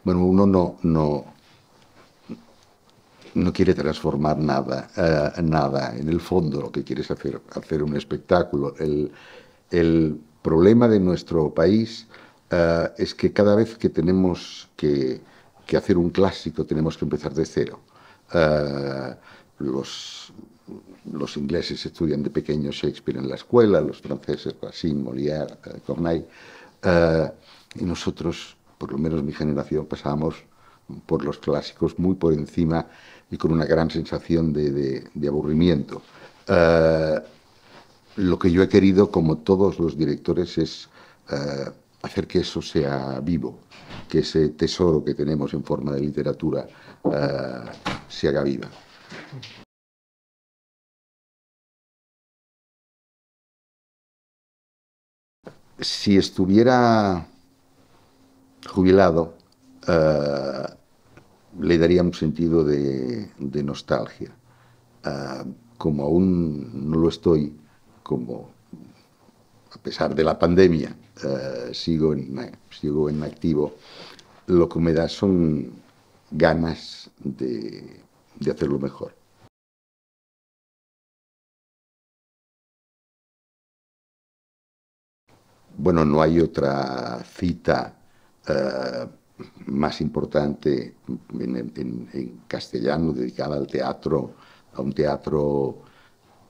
Bueno, uno no quiere transformar nada, nada. En el fondo lo que quiere es hacer un espectáculo. El problema de nuestro país es que cada vez que tenemos que hacer un clásico tenemos que empezar de cero. Eh, los ingleses estudian de pequeños Shakespeare en la escuela, los franceses Racine, Molière, Corneille, y nosotros, por lo menos mi generación, pasábamos por los clásicos muy por encima y con una gran sensación de aburrimiento. Lo que yo he querido, como todos los directores, es hacer que eso sea vivo, que ese tesoro que tenemos en forma de literatura se haga viva. Si estuviera jubilado, le daría un sentido de nostalgia. Como aún no lo estoy, como a pesar de la pandemia sigo en activo, lo que me da son ganas de hacerlo mejor. Bueno, no hay otra cita más importante en castellano dedicada al teatro, a un teatro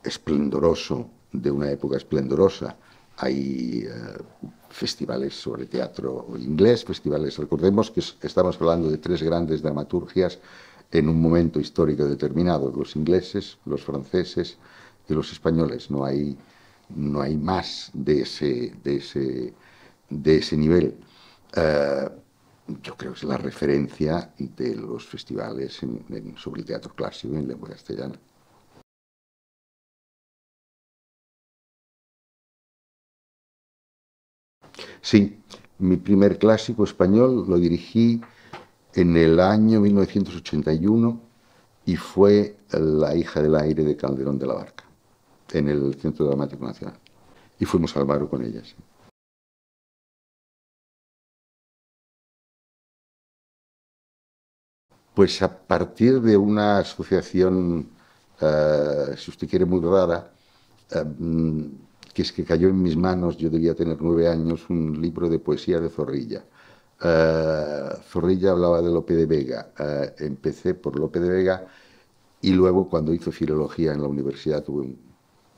esplendoroso, de una época esplendorosa. Hay festivales sobre teatro inglés, festivales, recordemos que estamos hablando de tres grandes dramaturgias en un momento histórico determinado, los ingleses, los franceses y los españoles. No hay más de ese nivel. Yo creo que es la referencia de los festivales sobre el teatro clásico en lengua castellana. Sí, mi primer clásico español lo dirigí en el año 1981 y fue La hija del aire de Calderón de la Barca, en el Centro Dramático Nacional. Y fuimos al Barro con ellas. Pues a partir de una asociación, si usted quiere, muy rara, que es que cayó en mis manos, yo debía tener 9 años, un libro de poesía de Zorrilla. Zorrilla hablaba de Lope de Vega. Empecé por Lope de Vega y luego cuando hizo filología en la universidad tuve un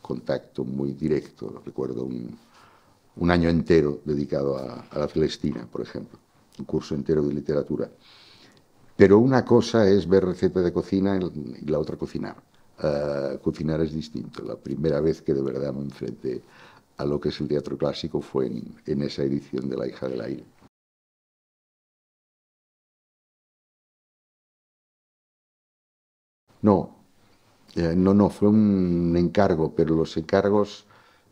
contacto muy directo, recuerdo un año entero dedicado a la Celestina, por ejemplo, un curso entero de literatura. Pero una cosa es ver recetas de cocina y la otra cocinar. Cocinar es distinto. La primera vez que de verdad me enfrenté a lo que es el teatro clásico fue en esa edición de La hija del aire. No, no, fue un encargo, pero los encargos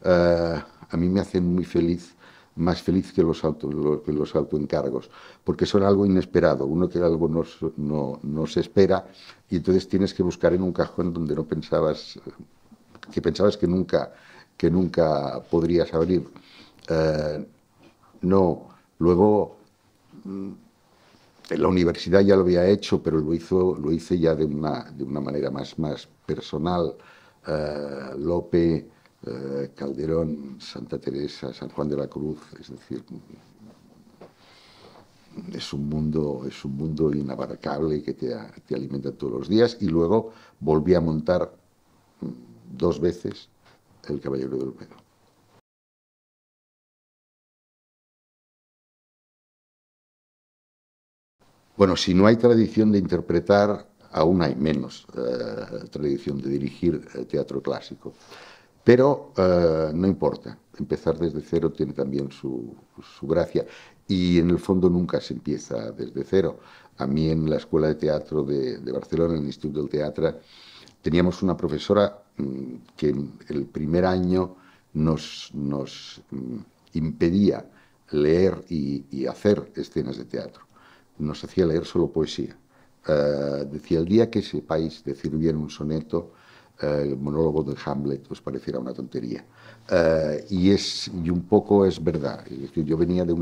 a mí me hacen muy feliz, más feliz que los autoencargos, porque son algo inesperado, uno que algo no se espera y entonces tienes que buscar en un cajón donde no pensabas, que pensabas que nunca podrías abrir. No, luego en la universidad ya lo había hecho, pero lo hice ya de una manera más personal. Lope, Calderón, Santa Teresa, San Juan de la Cruz, es decir, es un mundo inabarcable que te alimenta todos los días. Y luego volví a montar 2 veces El Caballero del Pedro. Bueno, si no hay tradición de interpretar, aún hay menos tradición de dirigir teatro clásico. Pero no importa, empezar desde cero tiene también su gracia y en el fondo nunca se empieza desde cero. A mí en la Escuela de Teatro de Barcelona, en el Instituto del Teatre, teníamos una profesora que el primer año nos impedía leer y hacer escenas de teatro. Nos hacía leer solo poesía. Decía, el día que sepáis decir bien un soneto, el monólogo de Hamlet os pareciera una tontería. Y un poco es verdad. Es decir, yo venía de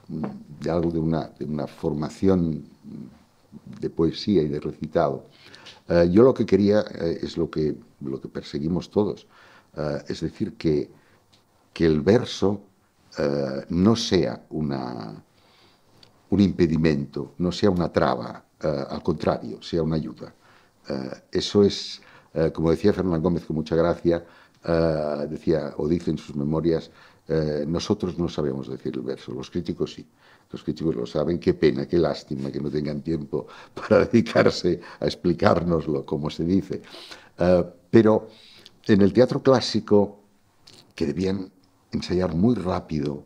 de algo de una formación de poesía y de recitado. Yo lo que quería es lo que perseguimos todos, es decir, que el verso no sea un impedimento, no sea una traba, al contrario, sea una ayuda. Eso es, como decía Fernán Gómez con mucha gracia, decía o dice en sus memorias, nosotros no sabemos decir el verso, los críticos sí. Los críticos lo saben, qué pena, qué lástima que no tengan tiempo para dedicarse a explicárnoslo, como se dice. Pero en el teatro clásico, que debían ensayar muy rápido,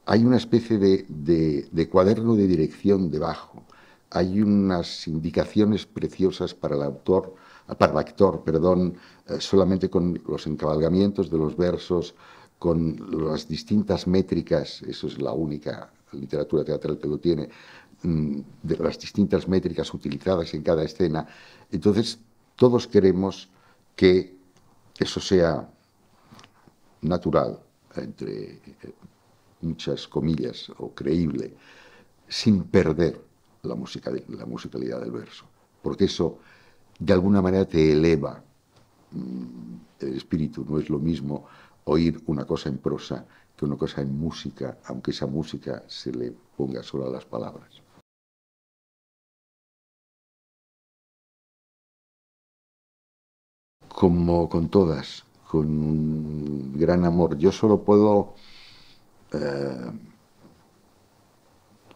hay una especie de cuaderno de dirección debajo. Hay unas indicaciones preciosas para el autor, para el actor, perdón, solamente con los encabalgamientos de los versos, con las distintas métricas, eso es la única literatura teatral que lo tiene, de las distintas métricas utilizadas en cada escena. Entonces, todos queremos que eso sea natural, entre muchas comillas, o creíble, sin perder la musicalidad del verso, porque eso de alguna manera te eleva el espíritu. No es lo mismo oír una cosa en prosa que una cosa en música, aunque esa música se le ponga solo a las palabras. Como con todas, con un gran amor. Yo solo puedo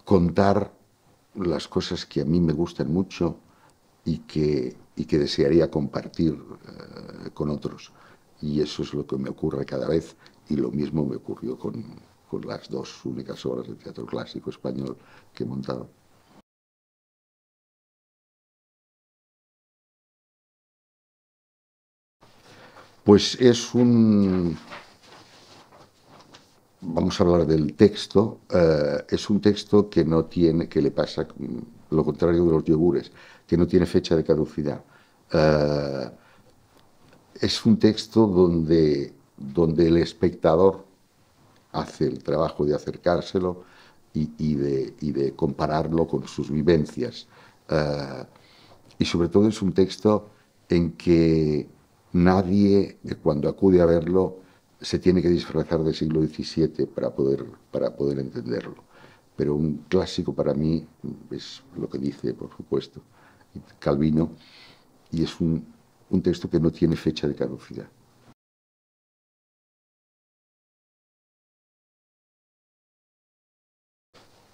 contar las cosas que a mí me gustan mucho y que desearía compartir con otros. Y eso es lo que me ocurre cada vez, y lo mismo me ocurrió con las dos únicas obras de teatro clásico español que he montado. Pues es un... Vamos a hablar del texto. Es un texto que no tiene, que le pasa lo contrario de los yogures, que no tiene fecha de caducidad. Es un texto donde el espectador hace el trabajo de acercárselo y de compararlo con sus vivencias. Y sobre todo es un texto en que nadie, cuando acude a verlo, se tiene que disfrazar del siglo XVII para poder entenderlo. Pero un clásico para mí es lo que dice, por supuesto, Calvino, y es un texto que no tiene fecha de caducidad.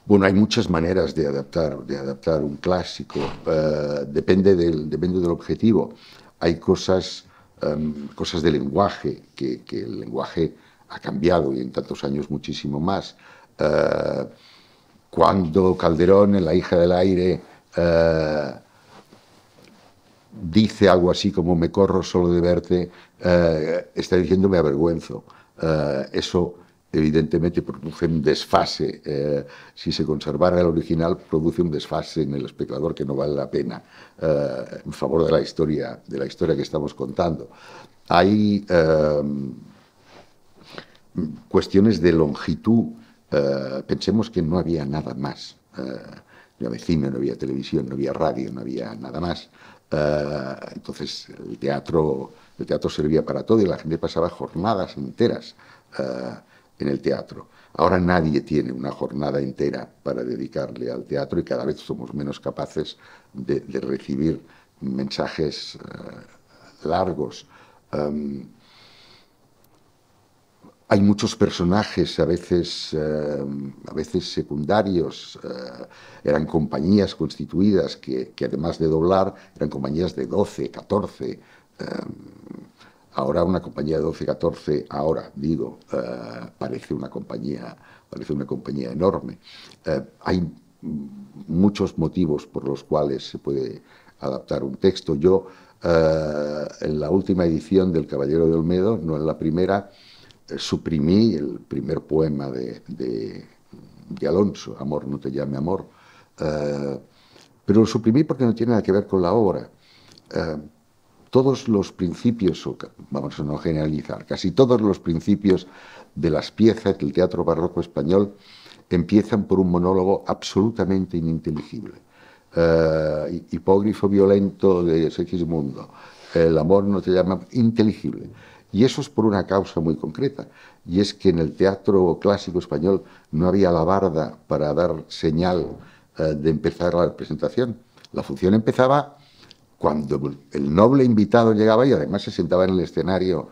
Bueno, hay muchas maneras de adaptar un clásico. Depende del objetivo. Hay cosas de lenguaje, que el lenguaje ha cambiado y en tantos años muchísimo más. Cuando Calderón, en La hija del aire, dice algo así como me corro solo de verte, está diciendo me avergüenzo. Eso evidentemente produce un desfase. Si se conservara el original, produce un desfase en el espectador que no vale la pena, en favor de la historia que estamos contando. Hay cuestiones de longitud. Pensemos que no había nada más. No había cine, no había televisión, no había radio, no había nada más. Entonces el teatro servía para todo y la gente pasaba jornadas enteras en el teatro. Ahora nadie tiene una jornada entera para dedicarle al teatro y cada vez somos menos capaces de recibir mensajes largos. Hay muchos personajes, a veces secundarios, eran compañías constituidas que además de doblar, eran compañías de 12, 14. Ahora una compañía de 12, 14, ahora digo, parece una compañía enorme. Hay muchos motivos por los cuales se puede adaptar un texto. Yo, en la última edición del Caballero de Olmedo, no en la primera, suprimí el primer poema de Alonso, Amor, no te llame amor, pero lo suprimí porque no tiene nada que ver con la obra. Todos los principios, vamos a no generalizar, casi todos los principios de las piezas del teatro barroco español empiezan por un monólogo absolutamente ininteligible. Hipógrifo violento de Segismundo, el amor no te llama, inteligible. Y eso es por una causa muy concreta, y es que en el teatro clásico español no había la barda para dar señal de empezar la representación. La función empezaba cuando el noble invitado llegaba y además se sentaba en el escenario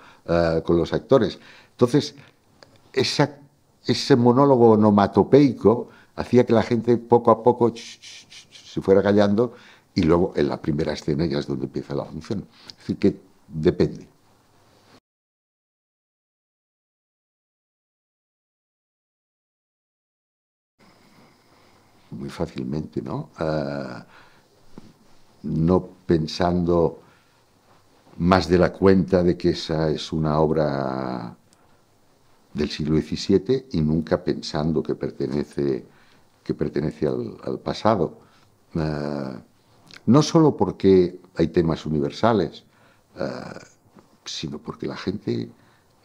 con los actores. Entonces, ese monólogo onomatopeico hacía que la gente poco a poco se fuera callando, y luego en la primera escena ya es donde empieza la función. Es decir, que depende. Muy fácilmente, ¿no? No pensando más de la cuenta de que esa es una obra del siglo XVII y nunca pensando que pertenece al pasado. No solo porque hay temas universales, sino porque la gente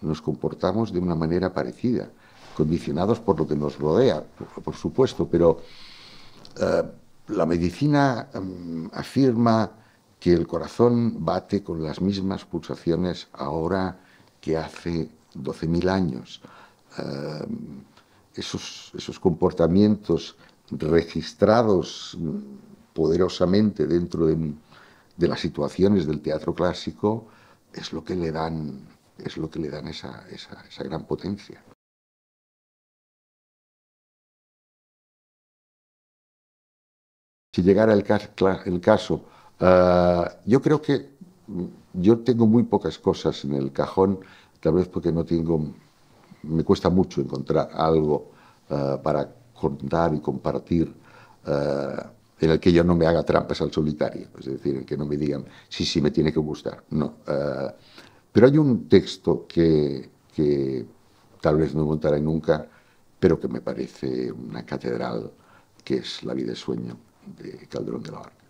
nos comportamos de una manera parecida, condicionados por lo que nos rodea, por supuesto, pero la medicina afirma que el corazón bate con las mismas pulsaciones ahora que hace 12.000 años. Esos comportamientos registrados poderosamente dentro de las situaciones del teatro clásico es lo que le dan esa gran potencia. Si llegara el caso, yo creo que yo tengo muy pocas cosas en el cajón, tal vez porque no tengo, me cuesta mucho encontrar algo para contar y compartir, en el que yo no me haga trampas al solitario, es decir, en el que no me digan, sí, sí, me tiene que gustar, no. Pero hay un texto que tal vez no montaré nunca, pero que me parece una catedral, que es La vida es sueño, de Calderón de la Barca.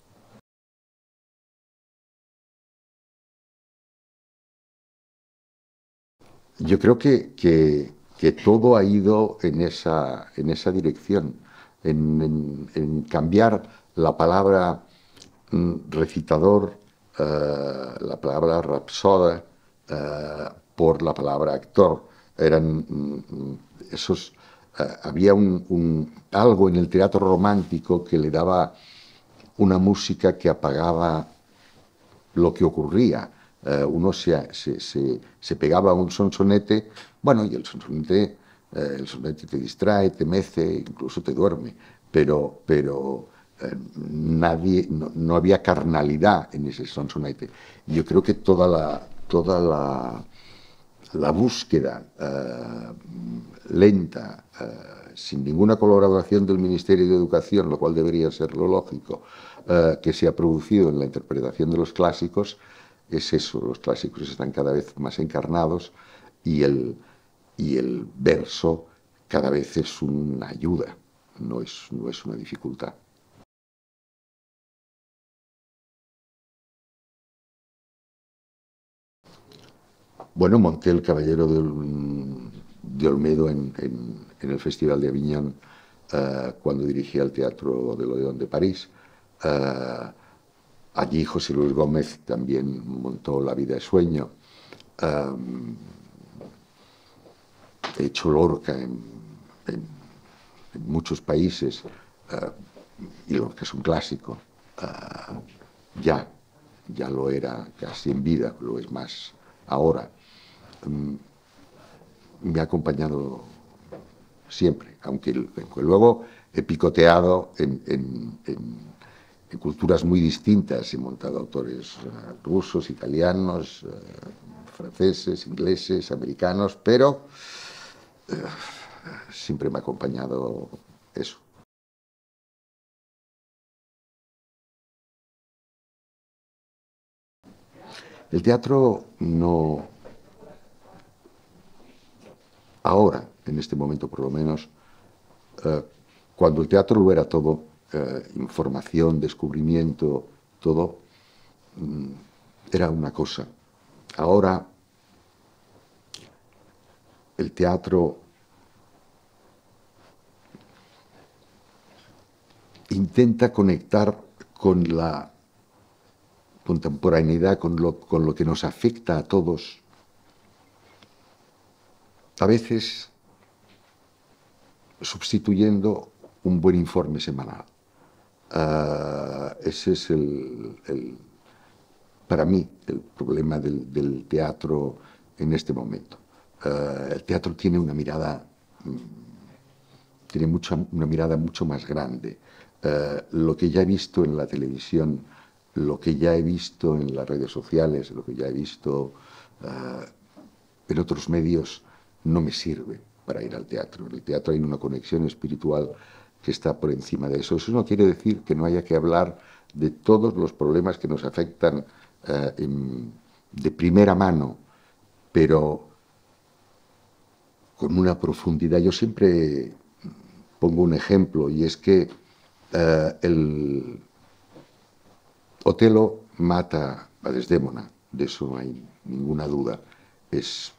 Yo creo que todo ha ido en esa dirección, en cambiar la palabra recitador, la palabra rapsoda, por la palabra actor. Eran esos... había algo en el teatro romántico que le daba una música que apagaba lo que ocurría. Uno se pegaba a un sonsonete, bueno, y el sonete te distrae, te mece, incluso te duerme, pero no había carnalidad en ese sonsonete. Yo creo que toda la búsqueda lenta, sin ninguna colaboración del Ministerio de Educación, lo cual debería ser lo lógico, que se ha producido en la interpretación de los clásicos, es eso, los clásicos están cada vez más encarnados y el verso cada vez es una ayuda, no es una dificultad. Bueno, monté El Caballero de Olmedo en el Festival de Aviñón, cuando dirigía el Teatro del Odeón de París. Allí José Luis Gómez también montó La vida es sueño. He hecho Lorca en muchos países, y Lorca es un clásico. Ya lo era casi en vida, lo es más ahora. Me ha acompañado siempre, aunque luego he picoteado en culturas muy distintas, he montado autores rusos, italianos, franceses, ingleses, americanos, pero siempre me ha acompañado eso. El teatro no, ahora, en este momento por lo menos, cuando el teatro lo era todo, información, descubrimiento, todo, era una cosa. Ahora el teatro intenta conectar con la contemporaneidad, con lo que nos afecta a todos, a veces sustituyendo un buen informe semanal. Ese es para mí el problema del teatro en este momento. El teatro tiene una mirada, una mirada mucho más grande. Lo que ya he visto en la televisión, lo que ya he visto en las redes sociales, lo que ya he visto en otros medios, no me sirve para ir al teatro. En el teatro hay una conexión espiritual que está por encima de eso. Eso no quiere decir que no haya que hablar de todos los problemas que nos afectan de primera mano, pero con una profundidad. Yo siempre pongo un ejemplo, y es que el Otelo mata a Desdémona, de eso no hay ninguna duda. Es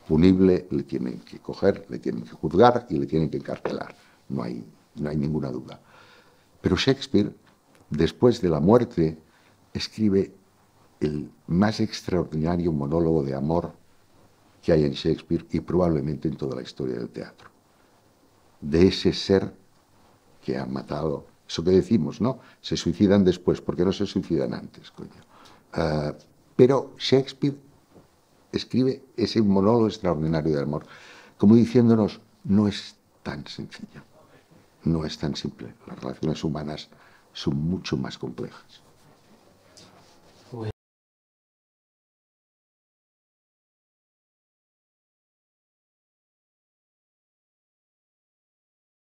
punible, le tienen que coger, le tienen que juzgar y le tienen que encarcelar. No hay ninguna duda. Pero Shakespeare, después de la muerte, escribe el más extraordinario monólogo de amor que hay en Shakespeare y probablemente en toda la historia del teatro. De ese ser que han matado. Eso que decimos, ¿no? Se suicidan después, ¿por qué no se suicidan antes, coño? Pero Shakespeare escribe ese monólogo extraordinario de amor, como diciéndonos, no es tan sencillo, no es tan simple. Las relaciones humanas son mucho más complejas.